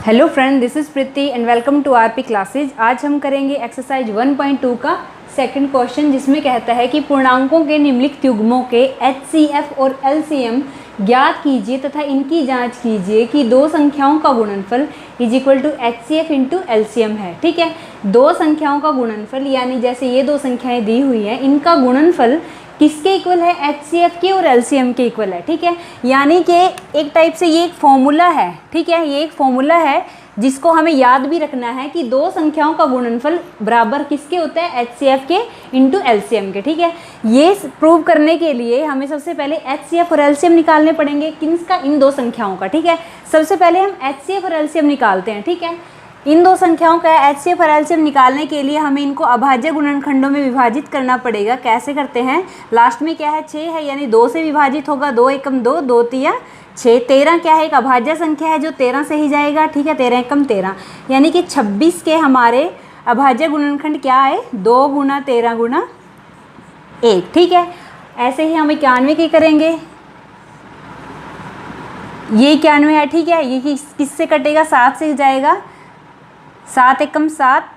Hello friend, this is Preeti and welcome to RP classes. आज हम करेंगे एक्सरसाइज 1.2 का सेकंड क्वेश्चन, जिसमें कहता है कि पूर्णांकों के निम्नलिखित युग्मों के एचसीएफ और एलसीएम ज्ञात कीजिए तथा इनकी जांच कीजिए कि दो संख्याओं का गुणनफल is equal to HCF into LCM है। ठीक है, दो संख्याओं का गुणनफल यानी जैसे ये दो संख्याएं दी हुई हैं, इनका गुणनफल किसके इक्वल है? एचसीएफ के और एलसीएम के इक्वल है। ठीक है, यानी कि एक टाइप से ये एक फॉर्मूला है। ठीक है, ये एक फॉर्मूला है जिसको हमें याद भी रखना है कि दो संख्याओं का गुणनफल बराबर किसके होता है? एचसीएफ के इंटू एलसीएम के। ठीक है, ये प्रूव करने के लिए हमें सबसे पहले एचसीएफ और एलसीएम निकालने पड़ेंगे। किसका? इन दो संख्याओं का। ठीक है, सबसे पहले हम एचसीएफ और एलसीएम निकालते हैं। ठीक है, इन दो संख्याओं का एचसीएफ और एलसीएम निकालने के लिए हमें इनको अभाज्य गुणनखंडों में विभाजित करना पड़ेगा। कैसे करते हैं? लास्ट में क्या है? 6 है, यानी 2 से विभाजित होगा। 2 एकम 2, 2 तिया 6। 13 क्या है? एक अभाज्य संख्या है जो 13 से ही जाएगा। ठीक है, 13 एकम 13, यानी कि 26 के हमारे अभाज्य गुणनखंड क्या है? 2 गुना 13 गुना 1। ठीक है, ऐसे ही हम 91 के करेंगे। ये 91 है। ठीक है, ये किससे कटेगा? 7 से जाएगा। 7 एकम 7,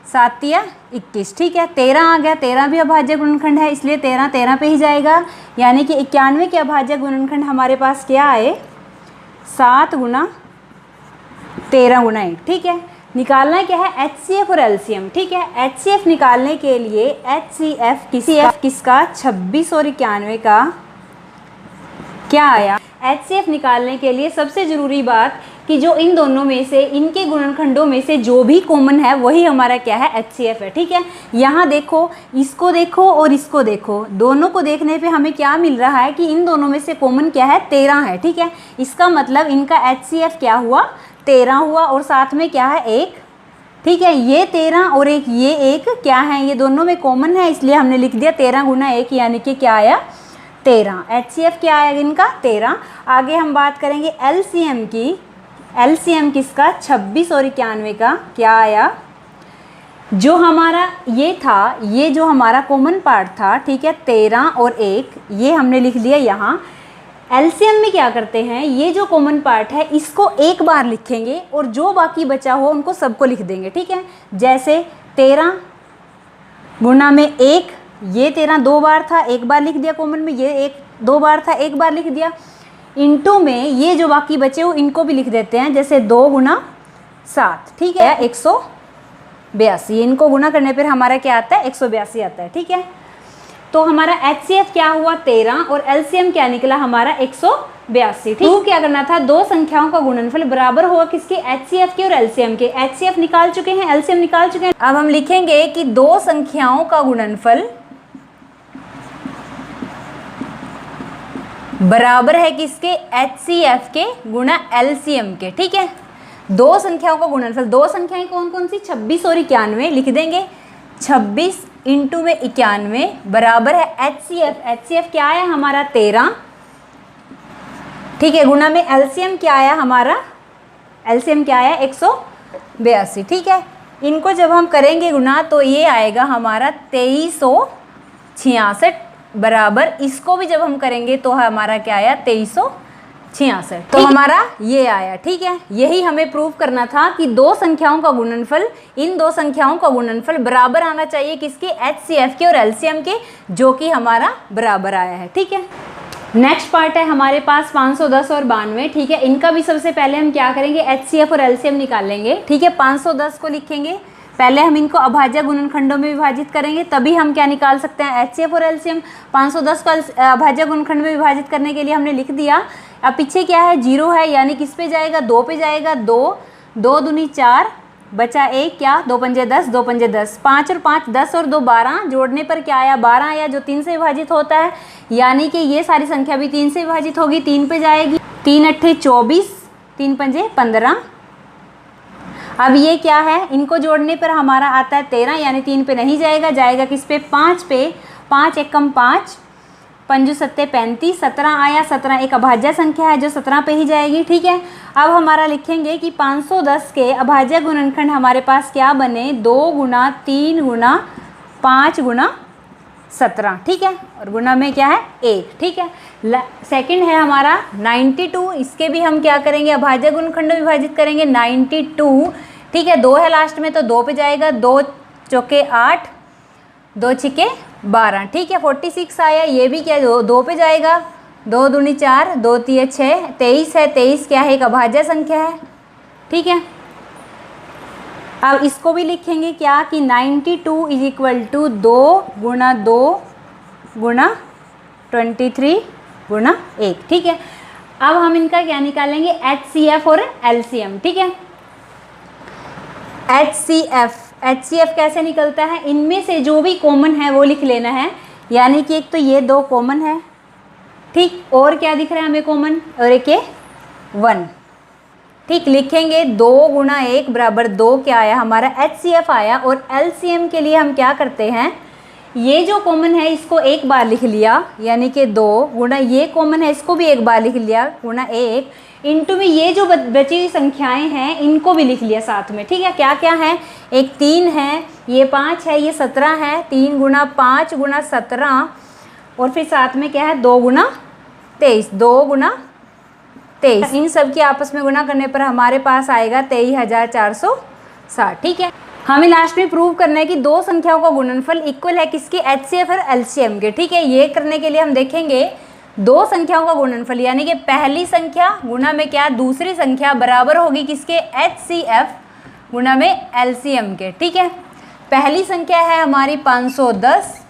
7 तिया 21। ठीक है, 13 आ गया। 13 भी अभाज्य गुणनखंड है, इसलिए 13 13 पे ही जाएगा। यानी कि 91 के अभाज्य गुणनखंड हमारे पास क्या आए? 7 गुना 13 गुना 1। ठीक है, निकालना क्या है? एचसीएफ और एलसीएम। ठीक है, एचसीएफ निकालने के लिए एचसीएफ किसका? 26 और 91 का क्या आया? एचसीएफ निकालने के लिए सबसे ज़रूरी बात कि जो इन दोनों में से, इनके गुणनखंडों में से जो भी कॉमन है वही हमारा क्या है? एचसीएफ है। ठीक है, यहाँ देखो, इसको देखो और इसको देखो, दोनों को देखने पे हमें क्या मिल रहा है कि इन दोनों में से कॉमन क्या है? 13 है। ठीक है, इसका मतलब इनका एचसीएफ क्या हुआ? 13 हुआ। और साथ में क्या है? 1। ठीक है, ये 13 और ये 1 क्या है? ये दोनों में कॉमन है, इसलिए हमने लिख दिया 13 गुना 1, यानी कि क्या आया? 13। एचसीएफ क्या आया इनका? 13। आगे हम बात करेंगे एलसीएम की। एलसीएम किसका? 26 और 91 का क्या आया? जो हमारा ये था, ये जो हमारा कॉमन पार्ट था, ठीक है, 13 और 1, ये हमने लिख लिया यहाँ। एलसीएम में क्या करते हैं? ये जो कॉमन पार्ट है इसको एक बार लिखेंगे और जो बाकी बचा हो उनको सबको लिख देंगे। ठीक है, जैसे 13 गुना में 1, ये 13 2 बार था, एक बार लिख दिया कॉमन में। ये 1 2 बार था, एक बार लिख दिया। इनटू में ये जो बाकी बचे हो इनको भी लिख देते हैं, जैसे 2 गुना 7। ठीक है, 182। इनको गुना करने पर हमारा क्या आता है? 182 आता है। ठीक है, तो हमारा एचसीएफ क्या हुआ? 13 और एलसीएम क्या निकला हमारा? 182। ठीक, क्या करना था? दो संख्याओं का गुणनफल बराबर होगा किसके? एचसीएफ के और एलसीएम के। एचसीएफ निकाल चुके हैं, एलसीएम निकाल चुके हैं। अब हम लिखेंगे कि दो संख्याओं का गुणनफल बराबर है किसके? एचसीएफ के गुना एलसीएम के। ठीक है, दो संख्याओं का गुणनफल, दो संख्याएं कौन कौन सी? 26 और 91 लिख देंगे। 26 इंटू में 91 बराबर है एचसीएफ। एचसीएफ क्या आया हमारा? 13। ठीक है, गुना में एलसीएम क्या आया हमारा? एलसीएम क्या आया? 182। ठीक है, इनको जब हम करेंगे गुना तो ये आएगा हमारा 2366 बराबर, इसको भी जब हम करेंगे तो हमारा क्या आया? 2366। तो हमारा ये आया। ठीक है, यही हमें प्रूव करना था कि दो संख्याओं का गुणनफल, इन दो संख्याओं का गुणनफल बराबर आना चाहिए किसके? एचसीएफ के और एलसीएम के, जो कि हमारा बराबर आया है। ठीक है, नेक्स्ट पार्ट है हमारे पास 510 और 92। ठीक है, इनका भी सबसे पहले हम क्या करेंगे? एचसीएफ और एलसीएम निकालेंगे। ठीक है, 510 को लिखेंगे, पहले हम इनको अभाज्य गुणनखंडों में विभाजित करेंगे, तभी हम क्या निकाल सकते हैं? एचसीएफ और एलसीएम। 510 को अभाज्य गुणनखंड में विभाजित करने के लिए हमने लिख दिया। अब पीछे क्या है? 0 है, यानी किस पे जाएगा? 2 पे जाएगा। 2 2 दूनी 4, बचा 1, क्या? 2 पंजे 10, 2 पंजे 10, 5 और 5 10 और 2 12, जोड़ने पर क्या आया? 12 आया, जो 3 से विभाजित होता है, यानी कि ये सारी संख्या भी 3 से विभाजित होगी, 3 पे जाएगी। 3 अट्ठे 24, 3 पंजे 15। अब ये क्या है? इनको जोड़ने पर हमारा आता है 13, यानी 3 पे नहीं जाएगा, जाएगा किस पे? 5 पे। 5 एकम 5, 5 सत्ते 35, 17 आया। 17 एक अभाज्य संख्या है जो 17 पे ही जाएगी। ठीक है, अब हमारा लिखेंगे कि 510 के अभाज्य गुणनखंड हमारे पास क्या बने? 2 गुना 3 गुना 5 गुना 17, ठीक है, और गुना में क्या है 1, ठीक है। सेकंड है हमारा 92, इसके भी हम क्या करेंगे, अभाज्य गुणनखंड में विभाजित करेंगे 92, ठीक है। 2 है लास्ट में तो 2 पे जाएगा, 2 चौके 8, 2 छिके 12, ठीक है। 46 आया, ये भी क्या 2 पे जाएगा, 2 दूनी 4, 2 तिये 6, 23 है, 23 क्या है, एक अभाज्य संख्या है, ठीक है। अब इसको भी लिखेंगे क्या कि 92 इज इक्वल टू 2 गुणा 2 गुणा 23 गुणा 1, ठीक है। अब हम इनका क्या निकालेंगे, HCF और LCM, ठीक है। HCF कैसे निकलता है, इनमें से जो भी कॉमन है वो लिख लेना है, यानी कि एक तो ये 2 कॉमन है, ठीक, और क्या दिख रहा है हमें कॉमन, और एक ये 1, ठीक। लिखेंगे 2 गुणा 1 बराबर 2 क्या आया हमारा HCF आया। और LCM के लिए हम क्या करते हैं, ये जो कॉमन है इसको एक बार लिख लिया, यानी कि 2 गुणा ये कॉमन है इसको भी एक बार लिख लिया गुणा 1, इंटू में ये जो बची हुई संख्याएं हैं इनको भी लिख लिया साथ में, ठीक है। क्या क्या है, एक 3 है, ये 5 है, ये 17 है, 3 गुणा 5 गुणा 17, और फिर साथ में क्या है 2 गुणा 23, 2 गुणा 23, इन सब की आपस में गुणा करने पर हमारे पास आएगा 23,460, ठीक है। हमें लास्ट में प्रूव करना है कि दो संख्याओं का गुणनफल इक्वल है किसके, HCF और LCM के, ठीक है। ये करने के लिए हम देखेंगे दो संख्याओं का गुणनफल, यानी कि पहली संख्या गुणा में क्या दूसरी संख्या बराबर होगी किसके, HCF गुणा में LCM के, ठीक है। पहली संख्या है हमारी 510,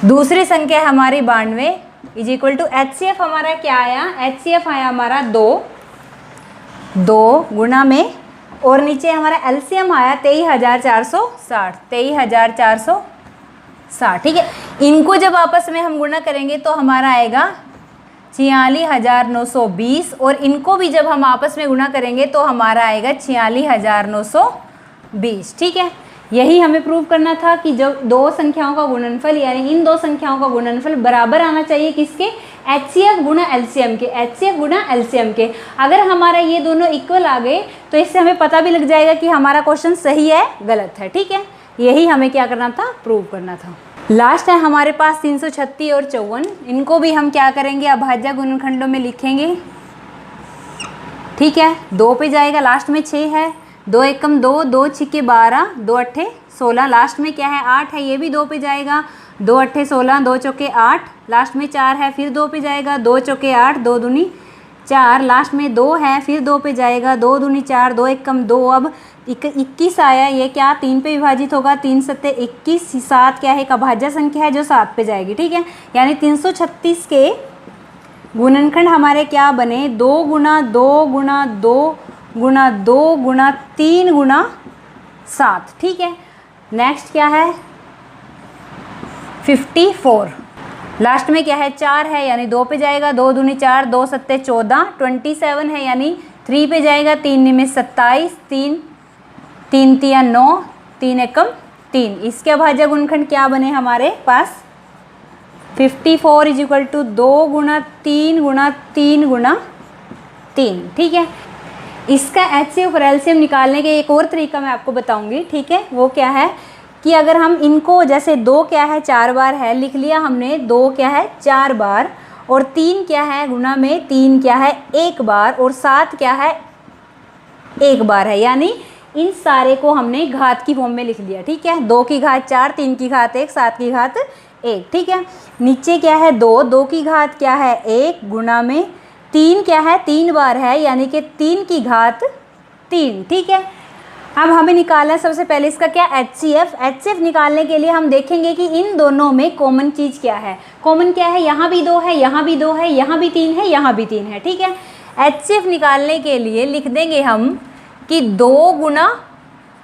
दूसरी संख्या है हमारी 92 इज इक्वल टू HCF हमारा क्या आया, HCF आया हमारा 2 गुणा में, और नीचे हमारा LCM आया 23,460, 23,460, ठीक है। इनको जब आपस में हम गुणा करेंगे तो हमारा आएगा 46,920, और इनको भी जब हम आपस में गुणा करेंगे तो हमारा आएगा 46,920, ठीक है। यही हमें प्रूव करना था कि जब दो संख्याओं का गुणनफल, यानी इन दो संख्याओं का गुणनफल बराबर आना चाहिए किसके, HCF गुणा LCM के, HCF गुणा LCM के। अगर हमारा ये दोनों इक्वल आ गए तो इससे हमें पता भी लग जाएगा कि हमारा क्वेश्चन सही है गलत है, ठीक है। यही हमें क्या करना था, प्रूव करना था। लास्ट है हमारे पास 336 और 54, इनको भी हम क्या करेंगे, अभाज्य गुणनखंडों में लिखेंगे, ठीक है। 2 पे जाएगा, लास्ट में 6 है, 2 एकम 2, 2 छिके 12, 2 अट्ठे 16, लास्ट में क्या है 8 है, ये भी 2 पे जाएगा, 2 अट्ठे 16, 2 चौके 8, लास्ट में 4 है, फिर 2 पे जाएगा, 2 चौके 8, 2 दूनी 4, लास्ट में 2 है, फिर 2 पे जाएगा, 2 दूनी 4, 2 एकम 2, अब 21 आया, ये क्या 3 पे विभाजित होगा, 3 सत्ते 21, 7 क्या है एक अभाज्य संख्या है जो 7 पे जाएगी, ठीक है। यानी 336 के गुणनखंड हमारे क्या बने, 2 गुणा 2 गुणा 2 गुणा 2 गुणा 3 गुणा 7, ठीक है। नेक्स्ट क्या है 54, लास्ट में क्या है 4 है, यानी 2 पे जाएगा, 2 दूनी 4, 2 सत्ते 14, 27 है, यानी 3 पे जाएगा, 3 में 27, 3 तिया 9, 3 एकम 3, इसके अभाज्य गुणनखंड क्या बने हमारे पास 54 इज इक्वल टू 2 गुणा 3 गुणा 3 गुणा 3, ठीक है। इसका HCF और LCM निकालने के एक और तरीका मैं आपको बताऊंगी, ठीक है। वो क्या है कि अगर हम इनको जैसे 2 क्या है 4 बार है, लिख लिया हमने 2 क्या है 4 बार, और 3 क्या है गुणा में 3 क्या है 1 बार, और 7 क्या है 1 बार है, यानी इन सारे को हमने घात की फॉर्म में लिख लिया, ठीक है। 2 की घात 4, 3 की घात 1, 7 की घात 1, ठीक है। नीचे क्या है 2 की घात क्या है 1 गुणा में 3 क्या है 3 बार है, यानी कि 3 की घात 3, ठीक है। अब हमें निकालना है सबसे पहले इसका क्या HCF निकालने के लिए हम देखेंगे कि इन दोनों में कॉमन चीज़ क्या है। कॉमन क्या है, यहाँ भी 2 है, यहाँ भी 2 है, यहाँ भी 3 है, यहाँ भी 3 है, ठीक है। HCF निकालने के लिए लिख देंगे हम कि 2 गुणा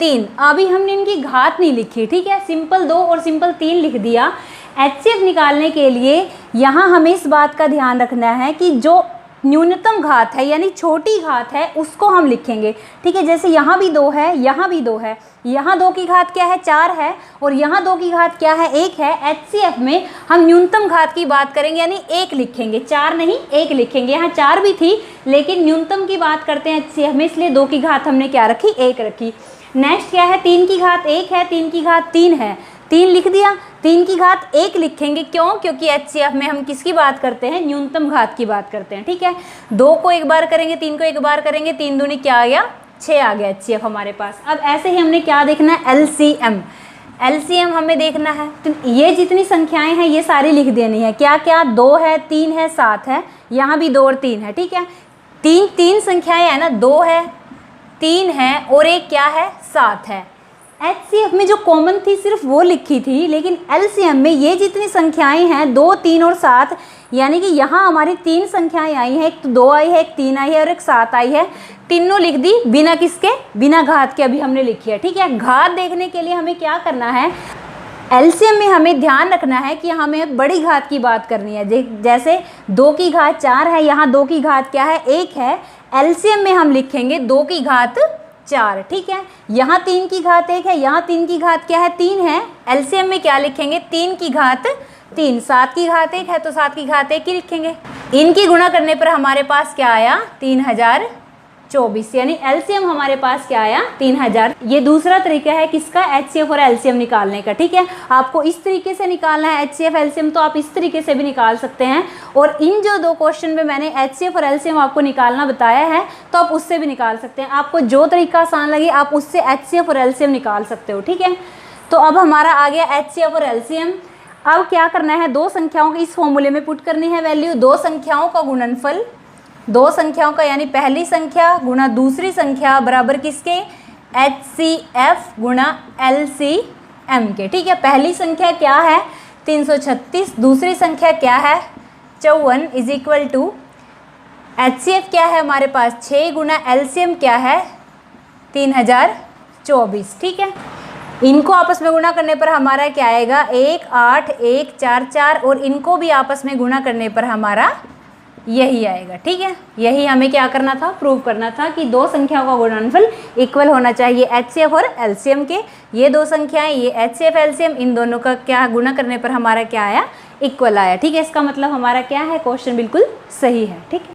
3, अभी हमने इनकी घात नहीं लिखी, ठीक है, सिंपल 2 और सिंपल 3 लिख दिया। HCF निकालने के लिए यहाँ हमें इस बात का ध्यान रखना है कि जो न्यूनतम घात है यानी छोटी घात है उसको हम लिखेंगे, ठीक है। जैसे यहाँ भी 2 है, यहाँ भी 2 है, यहाँ 2 की घात क्या है 4 है, और यहाँ 2 की घात क्या है 1 है। HCF में हम न्यूनतम घात की बात करेंगे, यानी 1 लिखेंगे, 4 नहीं 1 लिखेंगे। यहाँ 4 भी थी लेकिन न्यूनतम की बात करते हैं HCF में, इसलिए 2 की घात हमने क्या रखी 1 रखी। नेक्स्ट क्या है 3 की घात 1 है, 3 की घात 3 है, 3 लिख दिया। 3 की घात 1 लिखेंगे, क्यों? क्योंकि HCF में हम किसकी बात करते हैं? न्यूनतम घात की बात करते हैं, ठीक है। 2 को एक बार करेंगे, 3 को एक बार करेंगे, 3 दूनी क्या आ गया? 6 आ गया HCF हमारे पास। अब ऐसे ही हमने क्या देखना है? LCM हमें देखना है। तो ये जितनी संख्याएं हैं ये सारी लिख देनी है। क्या क्या? 2 है, 3 है, 7 है, यहाँ भी 2 और 3 है, ठीक है। तीन संख्याएं है ना, 2 है, 3 है और एक क्या है? 7 है। HCF में जो कॉमन थी सिर्फ वो लिखी थी, लेकिन LCM में ये जितनी संख्याएं हैं 2, 3 और 7, यानी कि यहाँ हमारी 3 संख्याएं आई हैं, एक तो 2 आई है, एक 3 आई है और एक 7 आई है। तीनों लिख दी बिना किसके? बिना घात के अभी हमने लिखी है, ठीक है। घात देखने के लिए हमें क्या करना है? LCM में हमें ध्यान रखना है कि हमें बड़ी घात की बात करनी है। जैसे 2 की घात 4 है, यहाँ 2 की घात क्या है? 1 है। LCM में हम लिखेंगे 2 की घात 4, ठीक है। यहाँ 3 की घात 1 है, यहाँ 3 की घात क्या है? 3 है। LCM में क्या लिखेंगे? 3 की घात 3। 7 की घात 1 है तो 7 की घात 1 ही लिखेंगे। इनकी गुणा करने पर हमारे पास क्या आया? 3024, यानी LCM हमारे पास क्या आया? 3000। ये दूसरा तरीका है किसका? HCF और LCM निकालने का, ठीक है। आपको इस तरीके से निकालना है HCF LCM, तो आप इस तरीके से भी निकाल सकते हैं। और इन जो 2 क्वेश्चन में मैंने HCF और LCM आपको निकालना बताया है, तो आप उससे भी निकाल सकते हैं। आपको जो तरीका आसान लगे आप उससे HCF और LCM निकाल सकते हो, ठीक है। तो अब हमारा आ गया HCF और LCM। अब क्या करना है? 2 संख्याओं की इस फॉर्मूले में पुट करनी है वैल्यू। 2 संख्याओं का गुणनफल, 2 संख्याओं का यानी पहली संख्या गुणा दूसरी संख्या बराबर किसके? HCF गुणा LCM के, ठीक है। पहली संख्या क्या है? 336, दूसरी संख्या क्या है? 54 इज इक्वल टू HCF क्या है हमारे पास? 6 गुणा LCM क्या है? 3024, ठीक है। इनको आपस में गुणा करने पर हमारा क्या आएगा? 1 8 1 4 4, और इनको भी आपस में गुणा करने पर हमारा यही आएगा, ठीक है। यही हमें क्या करना था? प्रूव करना था कि 2 संख्याओं का गुणनफल इक्वल होना चाहिए HCF और LCM के। ये 2 संख्याएं, ये HCF LCM, इन दोनों का क्या गुणा करने पर हमारा क्या आया? इक्वल आया, ठीक है। इसका मतलब हमारा क्या है? क्वेश्चन बिल्कुल सही है, ठीक है।